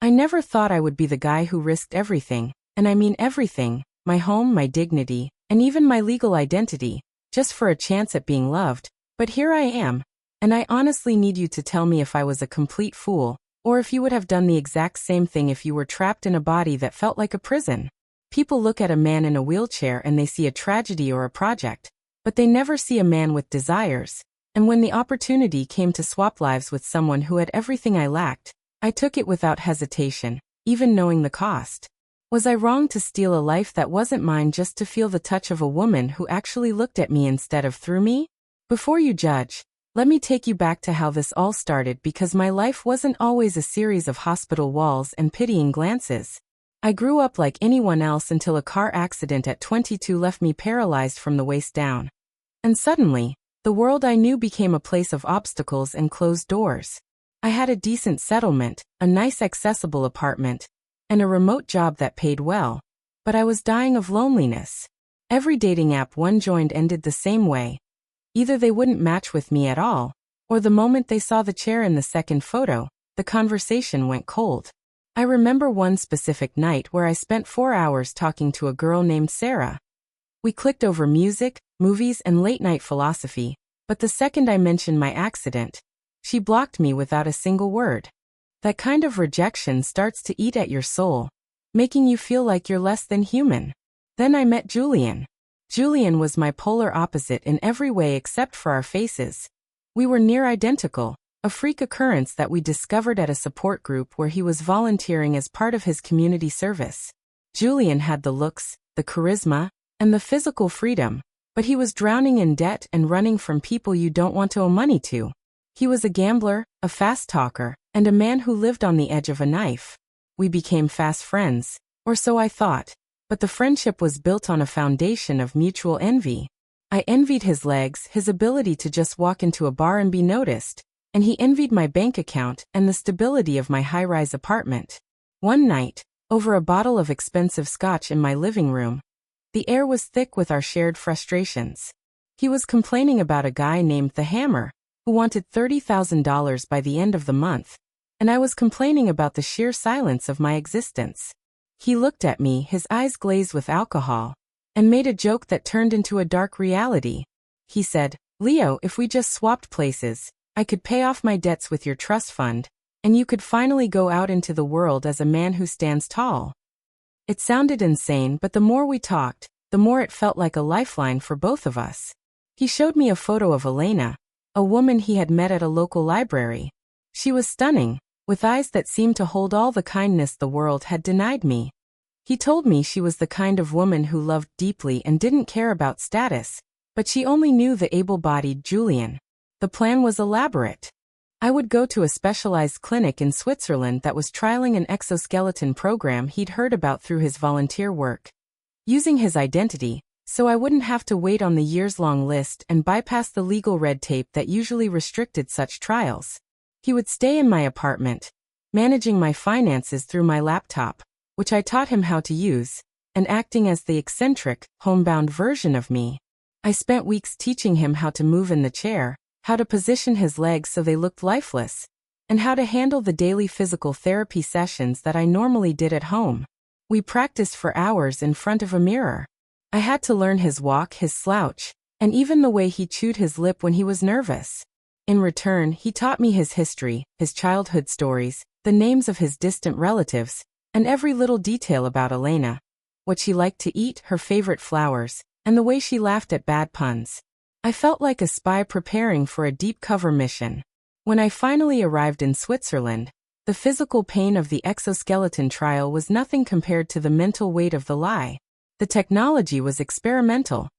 I never thought I would be the guy who risked everything, and I mean everything, my home, my dignity, and even my legal identity, just for a chance at being loved. But here I am, and I honestly need you to tell me if I was a complete fool, or if you would have done the exact same thing if you were trapped in a body that felt like a prison. People look at a man in a wheelchair and they see a tragedy or a project, but they never see a man with desires. And when the opportunity came to swap lives with someone who had everything I lacked, I took it without hesitation, even knowing the cost. Was I wrong to steal a life that wasn't mine just to feel the touch of a woman who actually looked at me instead of through me? Before you judge, let me take you back to how this all started, because my life wasn't always a series of hospital walls and pitying glances. I grew up like anyone else until a car accident at 22 left me paralyzed from the waist down. And suddenly, the world I knew became a place of obstacles and closed doors. I had a decent settlement, a nice accessible apartment, and a remote job that paid well, but I was dying of loneliness. Every dating app one joined ended the same way. Either they wouldn't match with me at all, or the moment they saw the chair in the second photo, the conversation went cold. I remember one specific night where I spent 4 hours talking to a girl named Sarah. We clicked over music, movies, and late-night philosophy, but the second I mentioned my accident, she blocked me without a single word. That kind of rejection starts to eat at your soul, making you feel like you're less than human. Then I met Julian. Julian was my polar opposite in every way except for our faces. We were near identical, a freak occurrence that we discovered at a support group where he was volunteering as part of his community service. Julian had the looks, the charisma, and the physical freedom, but he was drowning in debt and running from people you don't want to owe money to. He was a gambler, a fast talker, and a man who lived on the edge of a knife. We became fast friends, or so I thought, but the friendship was built on a foundation of mutual envy. I envied his legs, his ability to just walk into a bar and be noticed, and he envied my bank account and the stability of my high-rise apartment. One night, over a bottle of expensive scotch in my living room, the air was thick with our shared frustrations. He was complaining about a guy named the Hammer, who wanted $30,000 by the end of the month, and I was complaining about the sheer silence of my existence. He looked at me, his eyes glazed with alcohol, and made a joke that turned into a dark reality. He said, "Leo, if we just swapped places, I could pay off my debts with your trust fund, and you could finally go out into the world as a man who stands tall." It sounded insane, but the more we talked, the more it felt like a lifeline for both of us. He showed me a photo of Elena, a woman he had met at a local library. She was stunning, with eyes that seemed to hold all the kindness the world had denied me. He told me she was the kind of woman who loved deeply and didn't care about status, but she only knew the able-bodied Julian. The plan was elaborate. I would go to a specialized clinic in Switzerland that was trialing an exoskeleton program he'd heard about through his volunteer work. Using his identity, so I wouldn't have to wait on the years-long list and bypass the legal red tape that usually restricted such trials. He would stay in my apartment, managing my finances through my laptop, which I taught him how to use, and acting as the eccentric, homebound version of me. I spent weeks teaching him how to move in the chair, how to position his legs so they looked lifeless, and how to handle the daily physical therapy sessions that I normally did at home. We practiced for hours in front of a mirror. I had to learn his walk, his slouch, and even the way he chewed his lip when he was nervous. In return, he taught me his history, his childhood stories, the names of his distant relatives, and every little detail about Elena, what she liked to eat, her favorite flowers, and the way she laughed at bad puns. I felt like a spy preparing for a deep cover mission. When I finally arrived in Switzerland, the physical pain of the exoskeleton trial was nothing compared to the mental weight of the lie. The technology was experimental.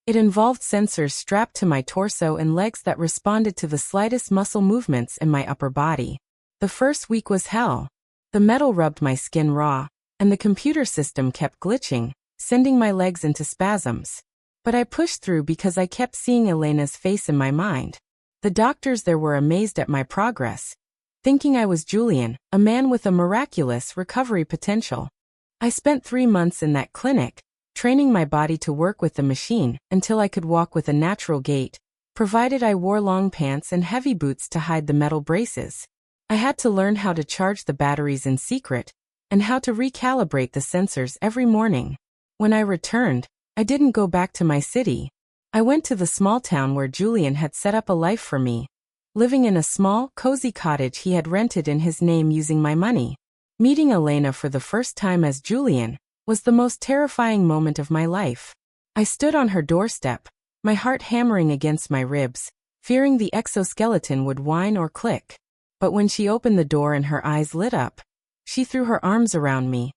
It involved sensors strapped to my torso and legs that responded to the slightest muscle movements in my upper body. The first week was hell. The metal rubbed my skin raw, and the computer system kept glitching, sending my legs into spasms. But I pushed through because I kept seeing Elena's face in my mind. The doctors there were amazed at my progress, thinking I was Julian, a man with a miraculous recovery potential. I spent 3 months in that clinic, training my body to work with the machine until I could walk with a natural gait, provided I wore long pants and heavy boots to hide the metal braces. I had to learn how to charge the batteries in secret, and how to recalibrate the sensors every morning. When I returned, I didn't go back to my city. I went to the small town where Julian had set up a life for me, living in a small, cozy cottage he had rented in his name using my money. Meeting Elena for the first time as Julian was the most terrifying moment of my life. I stood on her doorstep, my heart hammering against my ribs, fearing the exoskeleton would whine or click. But when she opened the door and her eyes lit up, she threw her arms around me.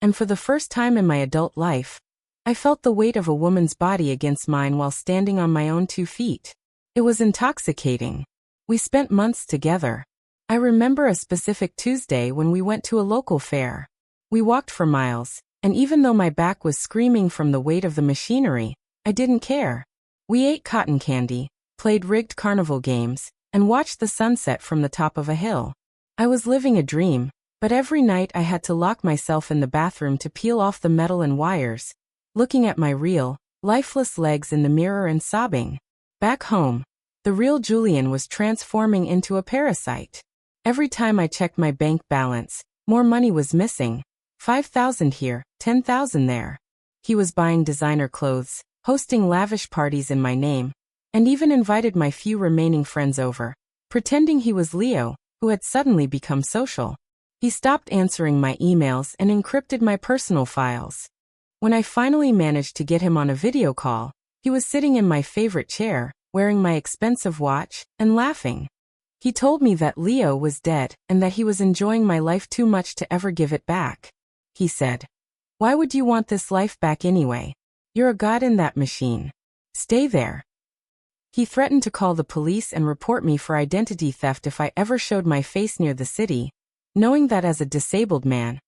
And for the first time in my adult life, I felt the weight of a woman's body against mine while standing on my own 2 feet. It was intoxicating. We spent months together. I remember a specific Tuesday when we went to a local fair. We walked for miles, and even though my back was screaming from the weight of the machinery, I didn't care. We ate cotton candy, played rigged carnival games, and watched the sunset from the top of a hill. I was living a dream, but every night I had to lock myself in the bathroom to peel off the metal and wires, looking at my real, lifeless legs in the mirror and sobbing. Back home, the real Julian was transforming into a parasite. Every time I checked my bank balance, more money was missing. 5,000 here, 10,000 there. He was buying designer clothes, hosting lavish parties in my name, and even invited my few remaining friends over, pretending he was Leo, who had suddenly become social. He stopped answering my emails and encrypted my personal files. When I finally managed to get him on a video call, he was sitting in my favorite chair, wearing my expensive watch, and laughing. He told me that Leo was dead and that he was enjoying my life too much to ever give it back. He said, "Why would you want this life back anyway? You're a god in that machine. Stay there." He threatened to call the police and report me for identity theft if I ever showed my face near the city, knowing that as a disabled man,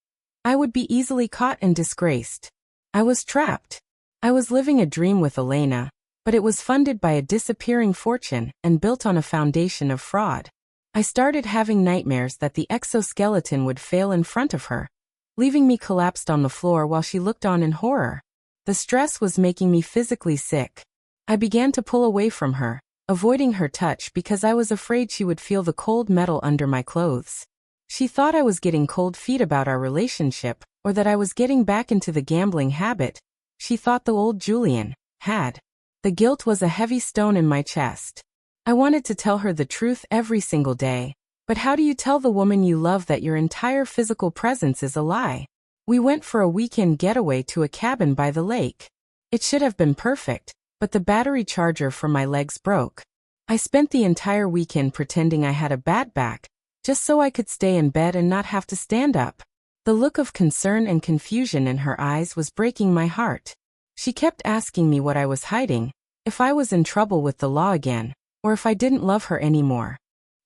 I would be easily caught and disgraced. I was trapped. I was living a dream with Elena, but it was funded by a disappearing fortune and built on a foundation of fraud. I started having nightmares that the exoskeleton would fail in front of her, leaving me collapsed on the floor while she looked on in horror. The stress was making me physically sick. I began to pull away from her, avoiding her touch because I was afraid she would feel the cold metal under my clothes. She thought I was getting cold feet about our relationship, or that I was getting back into the gambling habit. She thought the old Julian had. The guilt was a heavy stone in my chest. I wanted to tell her the truth every single day. But how do you tell the woman you love that your entire physical presence is a lie? We went for a weekend getaway to a cabin by the lake. It should have been perfect, but the battery charger for my legs broke. I spent the entire weekend pretending I had a bad back, just so I could stay in bed and not have to stand up. The look of concern and confusion in her eyes was breaking my heart. She kept asking me what I was hiding, if I was in trouble with the law again, or if I didn't love her anymore.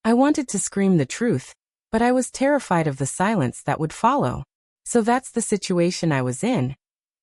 I wanted to scream the truth, but I was terrified of the silence that would follow. So that's the situation I was in,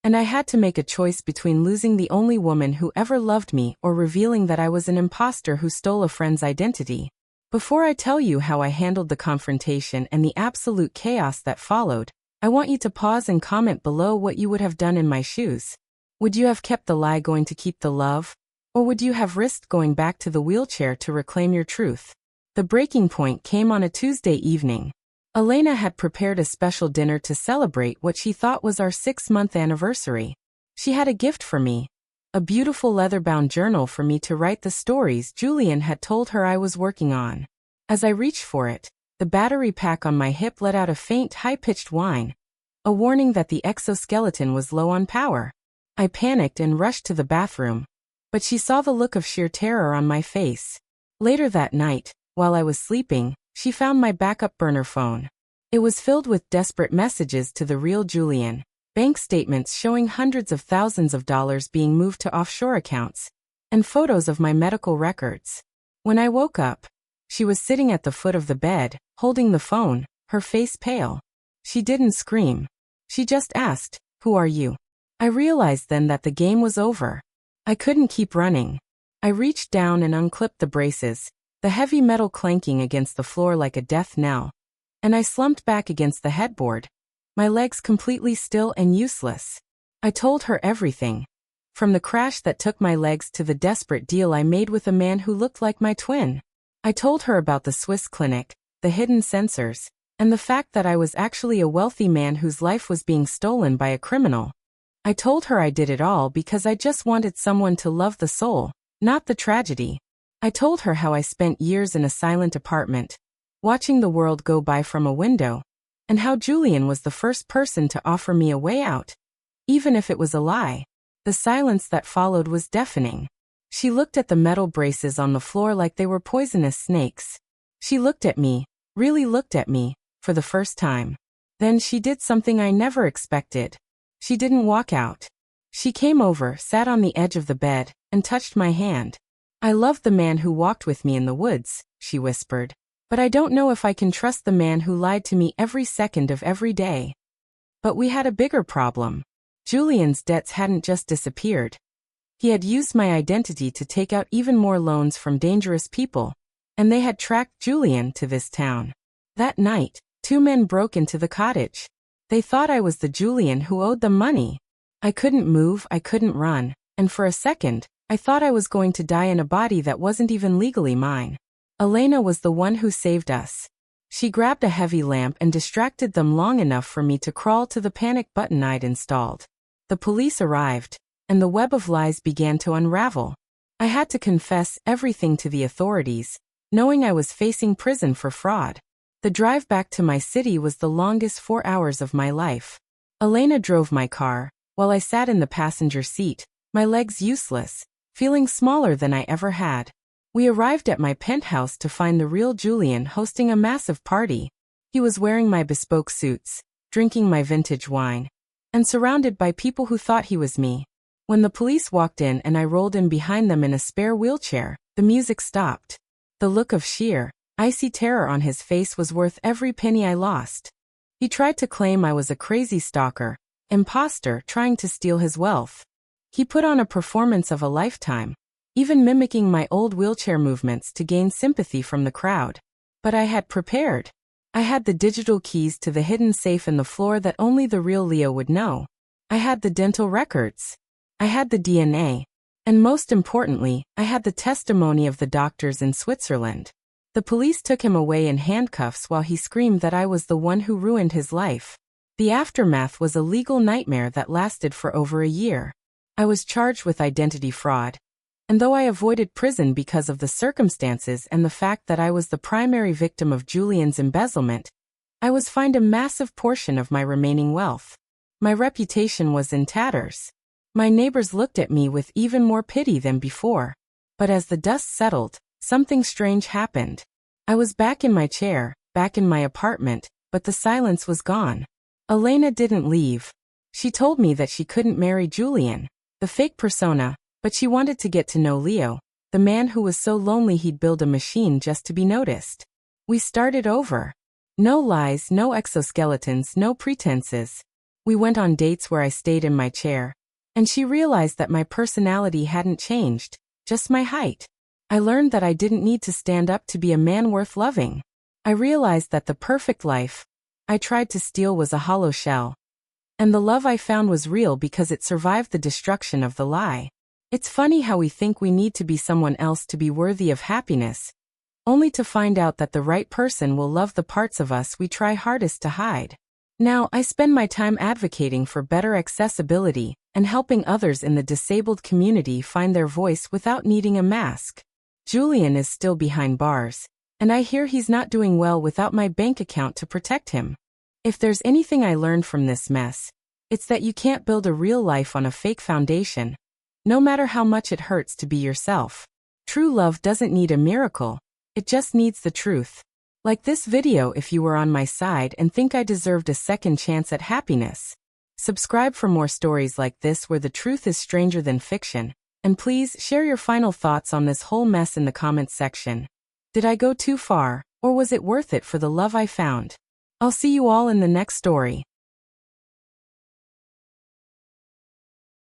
and I had to make a choice between losing the only woman who ever loved me or revealing that I was an imposter who stole a friend's identity. Before I tell you how I handled the confrontation and the absolute chaos that followed, I want you to pause and comment below what you would have done in my shoes. Would you have kept the lie going to keep the love? Or would you have risked going back to the wheelchair to reclaim your truth? The breaking point came on a Tuesday evening. Elena had prepared a special dinner to celebrate what she thought was our 6-month anniversary. She had a gift for me. A beautiful leather-bound journal for me to write the stories Julian had told her I was working on. As I reached for it, the battery pack on my hip let out a faint, high-pitched whine, a warning that the exoskeleton was low on power. I panicked and rushed to the bathroom, but she saw the look of sheer terror on my face. Later that night, while I was sleeping, she found my backup burner phone. It was filled with desperate messages to the real Julian, bank statements showing hundreds of thousands of dollars being moved to offshore accounts, and photos of my medical records. When I woke up, she was sitting at the foot of the bed, holding the phone, her face pale. She didn't scream. She just asked, "Who are you?" I realized then that the game was over. I couldn't keep running. I reached down and unclipped the braces, the heavy metal clanking against the floor like a death knell, and I slumped back against the headboard, my legs completely still and useless. I told her everything, from the crash that took my legs to the desperate deal I made with a man who looked like my twin. I told her about the Swiss clinic, the hidden censors, and the fact that I was actually a wealthy man whose life was being stolen by a criminal. I told her I did it all because I just wanted someone to love the soul, not the tragedy. I told her how I spent years in a silent apartment, watching the world go by from a window, and how Julian was the first person to offer me a way out. Even if it was a lie, the silence that followed was deafening. She looked at the metal braces on the floor like they were poisonous snakes. She looked at me, really looked at me, for the first time. Then she did something I never expected. She didn't walk out. She came over, sat on the edge of the bed, and touched my hand. "I love the man who walked with me in the woods," she whispered. "But I don't know if I can trust the man who lied to me every second of every day." But we had a bigger problem. Julian's debts hadn't just disappeared. He had used my identity to take out even more loans from dangerous people, and they had tracked Julian to this town. That night, 2 men broke into the cottage. They thought I was the Julian who owed them money. I couldn't move, I couldn't run, and for a second, I thought I was going to die in a body that wasn't even legally mine. Elena was the one who saved us. She grabbed a heavy lamp and distracted them long enough for me to crawl to the panic button I'd installed. The police arrived, and the web of lies began to unravel. I had to confess everything to the authorities, knowing I was facing prison for fraud. The drive back to my city was the longest 4 hours of my life. Elena drove my car, while I sat in the passenger seat, my legs useless, feeling smaller than I ever had. We arrived at my penthouse to find the real Julian hosting a massive party. He was wearing my bespoke suits, drinking my vintage wine, and surrounded by people who thought he was me. When the police walked in and I rolled in behind them in a spare wheelchair, the music stopped. The look of sheer, icy terror on his face was worth every penny I lost. He tried to claim I was a crazy stalker, imposter trying to steal his wealth. He put on a performance of a lifetime, even mimicking my old wheelchair movements to gain sympathy from the crowd. But I had prepared. I had the digital keys to the hidden safe in the floor that only the real Leo would know. I had the dental records. I had the DNA. And most importantly, I had the testimony of the doctors in Switzerland. The police took him away in handcuffs while he screamed that I was the one who ruined his life. The aftermath was a legal nightmare that lasted for over a year. I was charged with identity fraud. And though I avoided prison because of the circumstances and the fact that I was the primary victim of Julian's embezzlement, I was fined a massive portion of my remaining wealth. My reputation was in tatters. My neighbors looked at me with even more pity than before. But as the dust settled, something strange happened. I was back in my chair, back in my apartment, but the silence was gone. Elena didn't leave. She told me that she couldn't marry Julian, the fake persona, but she wanted to get to know Leo, the man who was so lonely he'd build a machine just to be noticed. We started over. No lies, no exoskeletons, no pretenses. We went on dates where I stayed in my chair, and she realized that my personality hadn't changed, just my height. I learned that I didn't need to stand up to be a man worth loving. I realized that the perfect life I tried to steal was a hollow shell. And the love I found was real because it survived the destruction of the lie. It's funny how we think we need to be someone else to be worthy of happiness, only to find out that the right person will love the parts of us we try hardest to hide. Now, I spend my time advocating for better accessibility and helping others in the disabled community find their voice without needing a mask. Julian is still behind bars, and I hear he's not doing well without my bank account to protect him. If there's anything I learned from this mess, it's that you can't build a real life on a fake foundation, no matter how much it hurts to be yourself. True love doesn't need a miracle, it just needs the truth. Like this video if you were on my side and think I deserved a second chance at happiness. Subscribe for more stories like this where the truth is stranger than fiction, and please share your final thoughts on this whole mess in the comments section. Did I go too far, or was it worth it for the love I found? I'll see you all in the next story.